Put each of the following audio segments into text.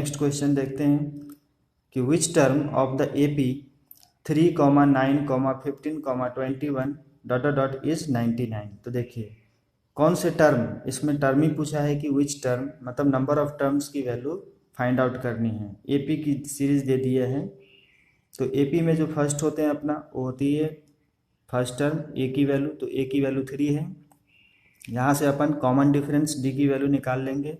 Next question देखते हैं कि which term of the AP 3, 9, 15, 21 ... is 99। तो देखिए कौन से टर्म, इसमें टर्म ही पूछा है कि विच टर्म मतलब नंबर ऑफ टर्म्स की वैल्यू फाइंड आउट करनी है। AP की सीरीज दे दिया है, तो AP में जो फर्स्ट होते हैं अपना वो होती है फर्स्ट टर्म A की वैल्यू, तो A की वैल्यू 3 है। यहाँ से अपन कॉमन डिफरेंस D की वैल्यू निकाल लेंगे,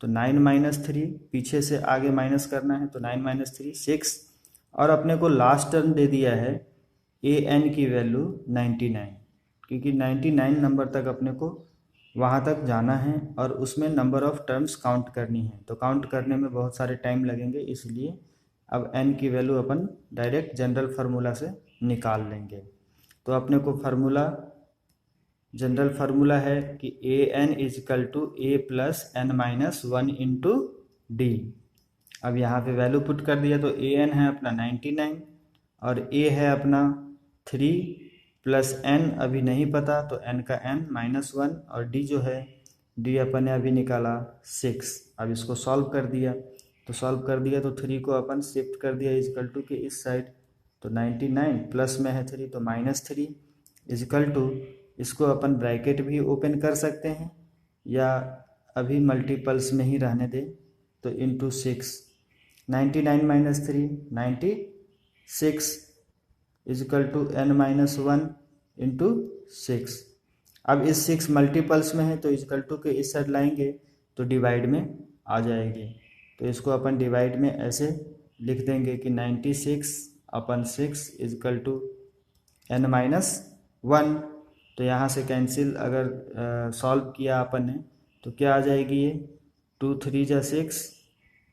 तो 9 - 3, पीछे से आगे माइनस करना है तो 9 - 3 6, और अपने को लास्ट टर्म दे दिया है AN की वैल्यू 99, क्योंकि 99 नंबर तक अपने को वहाँ तक जाना है और उसमें नंबर ऑफ़ टर्म्स काउंट करनी है, तो काउंट करने में बहुत सारे टाइम लगेंगे, इसलिए अब n की वैल्यू अपन डायरेक्ट जनरल फार्मूला से निकाल लेंगे। तो अपने को जनरल फार्मूला है कि AN = A + n - 1 × D। अब यहाँ पे वैल्यू पुट कर दिया, तो AN है अपना 99 और A है अपना 3 + n अभी नहीं पता, तो n का n -1, और D जो है D अपन ने अभी निकाला 6। अब इसको सॉल्व कर दिया, तो 3 को अपन शिफ्ट कर दिया = के इस साइड, तो 99 प्लस में है 3 तो -3 = इसको अपन ब्रैकेट भी ओपन कर सकते हैं या अभी मल्टीपल्स में ही रहने दें, तो × 6, 99 - 3 96 = n - 1 × 6। अब इस 6 मल्टीपल्स में है तो = के इस साइड लाएंगे तो डिवाइड में आ जाएगी, तो इसको अपन डिवाइड में ऐसे लिख देंगे कि 96/6 = n - 1। तो यहाँ से कैंसिल अगर सॉल्व किया अपन ने तो क्या आ जाएगी, ये 2 × 3 = 6,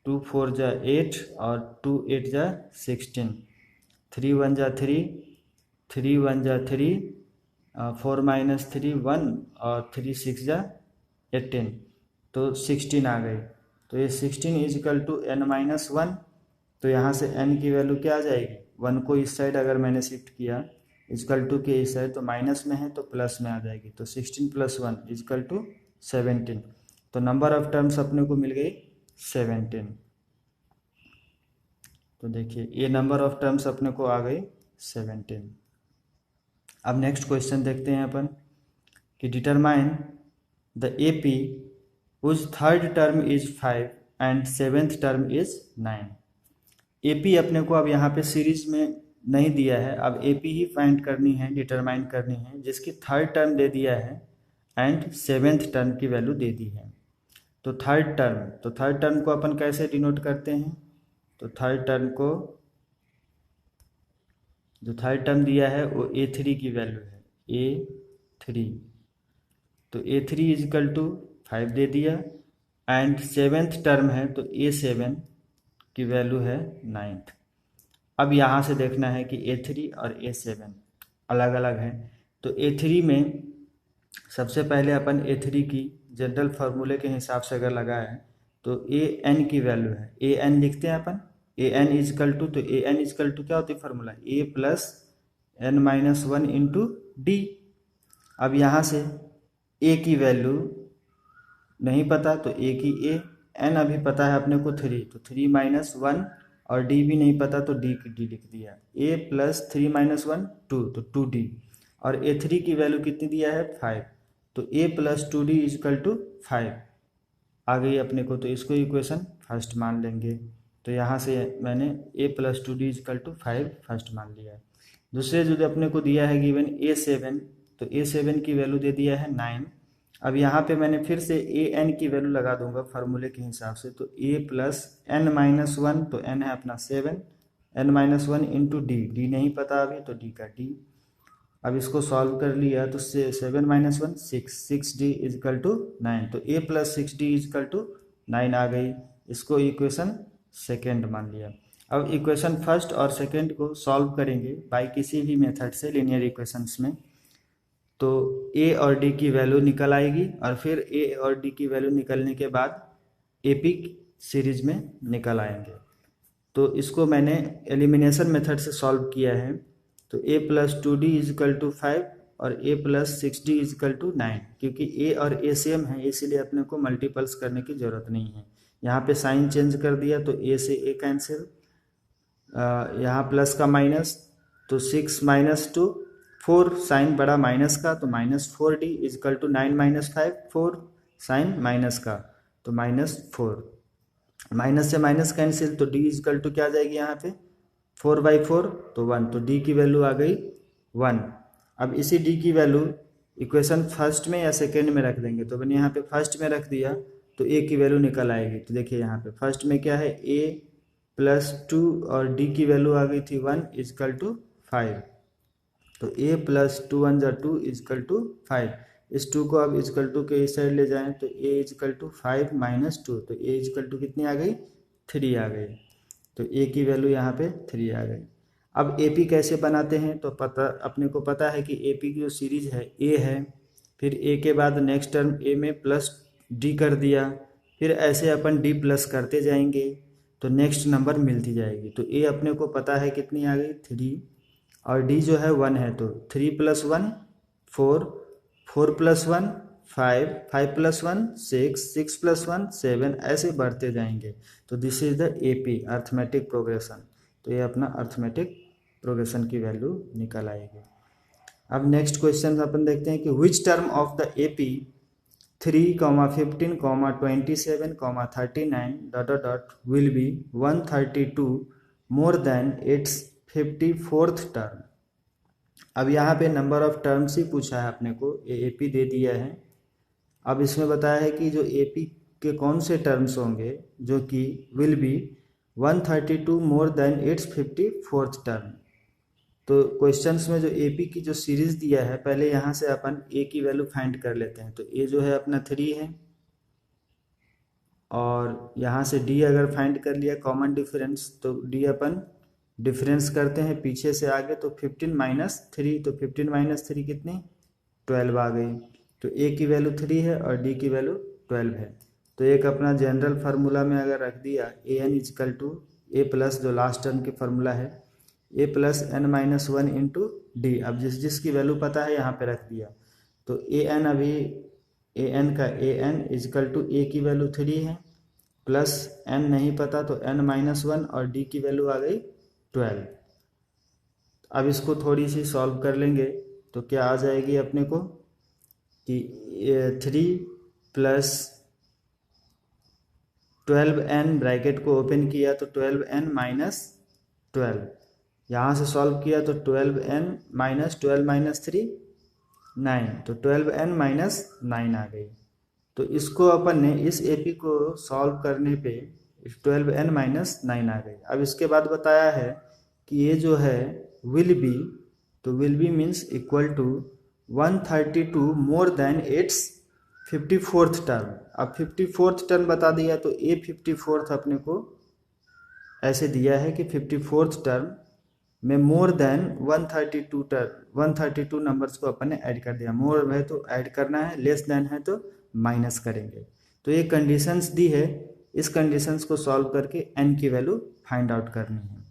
2 × 4 = 8 और 2 × 8 = 16, 3 × 1 = 3, 3 × 1 = 3, 4 - 3 1 और 3 × 6 = 18, तो 16 आ गई। तो ये 16 = n - 1, तो यहाँ से n की वैल्यू क्या आ जाएगी, 1 को इस साइड अगर मैंने शिफ्ट किया = के इस साइड, तो माइनस में है तो प्लस में आ जाएगी, तो 16 + 1 = 17। तो नंबर ऑफ टर्म्स अपने को मिल गई 17। तो देखिए ये नंबर ऑफ टर्म्स अपने को आ गई 17। अब नेक्स्ट क्वेश्चन देखते हैं अपन कि determine the AP whose third term is 5 and 7th term is 9। AP अपने को अब यहाँ पे सीरीज में नहीं दिया है, अब AP ही फाइंड करनी है, डिटरमाइन करनी है, जिसकी थर्ड टर्म दे दिया है एंड 7th टर्म की वैल्यू दे दी है। तो थर्ड टर्म को अपन कैसे डिनोट करते हैं, तो थर्ड टर्म को जो थर्ड टर्म दिया है वो A3 की वैल्यू है, A3, तो A3 = 5 दे दिया एंड 7th टर्म है तो A7 की वैल्यू है 9th। अब यहाँ से देखना है कि A3 और A7 अलग अलग है, तो A3 में सबसे पहले अपन A3 की जनरल फार्मूले के हिसाब से अगर लगाए तो AN की वैल्यू है, AN लिखते हैं अपन, AN = तो AN = क्या होती है फार्मूला, A + n - 1 × D। अब यहाँ से A की वैल्यू नहीं पता तो A की A, n अभी पता है अपने को 3, तो 3 - 1, और D भी नहीं पता तो D की D लिख दिया, A + 3 - 1 2, तो 2D, और A3 की वैल्यू कितनी दिया है 5, तो A + 2D = 5 आ गई अपने को, तो इसको इक्वेशन फर्स्ट मान लेंगे। तो यहाँ से मैंने A + 2D = 5 फर्स्ट मान लिया। दूसरे जो अपने को दिया है गिवन A7, तो A7 की वैल्यू दे दिया है 9। अब यहाँ पे मैंने फिर से AN की वैल्यू लगा दूंगा फार्मूले के हिसाब से, तो A + n - 1, तो n है अपना 7, n - 1 × D नहीं पता अभी तो D का D। अब इसको सॉल्व कर लिया तो 7 - 1 6D = 9, तो A + 6D = 9 आ गई, इसको इक्वेशन सेकेंड मान लिया। अब इक्वेशन फर्स्ट और सेकेंड को सॉल्व करेंगे बाय किसी भी मेथड से लीनियर इक्वेशंस में, तो A और D की वैल्यू निकल आएगी, और फिर A और D की वैल्यू निकलने के बाद AP सीरीज में निकल आएंगे। तो इसको मैंने एलिमिनेशन मेथड से सॉल्व किया है, तो A + 2D = 5 और A + 6D = 9, क्योंकि A और A सेम है इसीलिए अपने को मल्टीपल्स करने की ज़रूरत नहीं है। यहाँ पे साइन चेंज कर दिया तो ए से ए कैंसिल, यहाँ प्लस का माइनस, तो 6 माइनस 2 4, साइन बड़ा माइनस का तो -4d equal to 9 minus 5 4, sign minus का तो -4, माइनस से माइनस कैंसिल तो d इजकल टू क्या आ जाएगी यहाँ पे 4/4 तो 1, तो d की वैल्यू आ गई 1। अब इसी d की वैल्यू इक्वेशन फर्स्ट में या सेकेंड में रख देंगे, तो मैंने यहाँ पे फर्स्ट में रख दिया तो a की वैल्यू निकल आएगी। तो देखिए यहाँ पे फर्स्ट में क्या है a +2 और d की वैल्यू आ गई थी 1 इजकल टू 5, तो a + 2 1 = 2 इजकल टू 5। इस 2 को अब इजकल टू के इस साइड ले जाएं तो a इजकल टू 5 - 2, तो a इजकल टू कितनी आ गई 3 आ गई, तो a की वैल्यू यहाँ पे 3 आ गई। अब AP कैसे बनाते हैं, तो अपने को पता है कि AP की जो सीरीज है a है, फिर a के बाद नेक्स्ट टर्म a में +d कर दिया, फिर ऐसे अपन d प्लस करते जाएंगे तो नेक्स्ट नंबर मिलती जाएगी। तो a अपने को पता है कितनी आ गई 3, और d जो है 1 है, तो 3 + 1 4, 4 + 1 5, 5 + 1 6, 6 + 1 7, ऐसे बढ़ते जाएंगे। तो this is the AP arithmetic progression, तो ये अपना अर्थमेटिक प्रोग्रेशन की वैल्यू निकल आएगी। अब नेक्स्ट क्वेश्चन अपन देखते हैं कि which term of the AP 3, 15, 27, 39 ... will be 132 more than its 54th term. अब यहाँ पे नंबर ऑफ टर्म्स ही पूछा है अपने को, AP दे दिया है। अब इसमें बताया है कि जो AP के कौन से टर्म्स होंगे जो कि will be 132 more than its 54th term. तो क्वेश्चंस में जो AP की जो सीरीज दिया है, पहले यहाँ से अपन A की वैल्यू फाइंड कर लेते हैं। तो A जो है अपना 3 है, और यहाँ से D अगर फाइंड कर लिया कॉमन डिफरेंस, तो D अपन डिफरेंस करते हैं पीछे से आगे, तो 15 - 3, तो 15 - 3 कितनी 12 आ गई। तो A की वैल्यू 3 है और D की वैल्यू 12 है। तो एक अपना जनरल फार्मूला में अगर रख दिया AN equal to A plus जो लास्ट टर्म की फार्मूला है A + n - 1 × D। अब जिसकी वैल्यू पता है यहाँ पे रख दिया, तो AN अभी AN का AN इजकल टू A की वैल्यू 3 है, प्लस n नहीं पता तो n - 1 और D की वैल्यू आ गई 12। अब इसको थोड़ी सी सॉल्व कर लेंगे तो क्या आ जाएगी अपने को कि 3 + 12n ब्रैकेट को ओपन किया तो 12n - 12, यहाँ से सॉल्व किया तो 12n - 12 - 3 9, तो 12n - 9 आ गई। तो इसको अपन ने इस AP को सॉल्व करने पे 12n - 9 आ गई। अब इसके बाद बताया है कि ये जो है विल बी, तो will be means equal to 132 more than its 54th term. अब 54th टर्म बता दिया तो A 54th अपने को ऐसे दिया है कि 54th टर्म में मोर देन 132 नंबर्स को अपन ने ऐड कर दिया। मोर है तो ऐड करना है, लेस देन है तो माइनस करेंगे। तो ये कंडीशंस दी है, इस कंडीशंस को सॉल्व करके n की वैल्यू फाइंड आउट करनी है।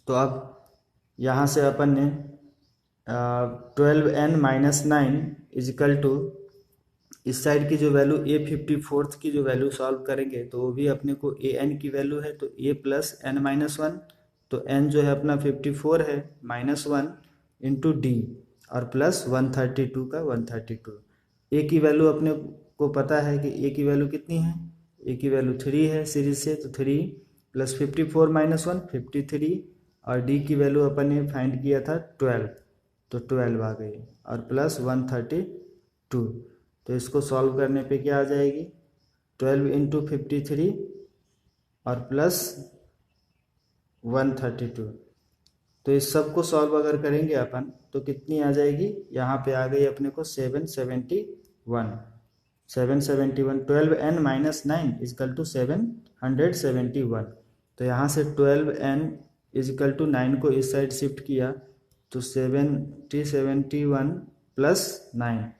तो अब यहाँ से अपन ने 12n - 9 इजकल टू इस साइड की जो वैल्यू A 54th की जो वैल्यू सॉल्व करेंगे तो वो भी अपने को AN की वैल्यू है, तो A + n - 1, तो n जो है अपना 54 है -1 × D और प्लस 132 का 132। A की वैल्यू अपने को पता है कि A की वैल्यू कितनी है, A की वैल्यू 3 है सीरीज से, तो 3 + 54 - 1 53, और D की वैल्यू अपन ने फाइंड किया था 12, तो 12 आ गई और प्लस 132। तो इसको सॉल्व करने पे क्या आ जाएगी 12 × 53 और प्लस 132। तो इस सब को सॉल्व अगर करेंगे अपन तो कितनी आ जाएगी, यहाँ पे आ गई अपने को 771। 12n - 9 is equal to 771। तो यहाँ से 12n इजकल टू 9 को इस साइड शिफ्ट किया तो 71 + 9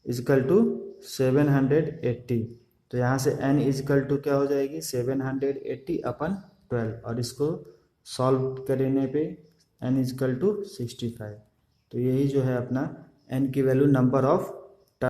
इजकल टू 780। तो यहाँ से n इजकल टू क्या हो जाएगी 780/12, और इसको सॉल्व करने पे n इजकल टू 65। तो यही जो है अपना n की वैल्यू नंबर ऑफ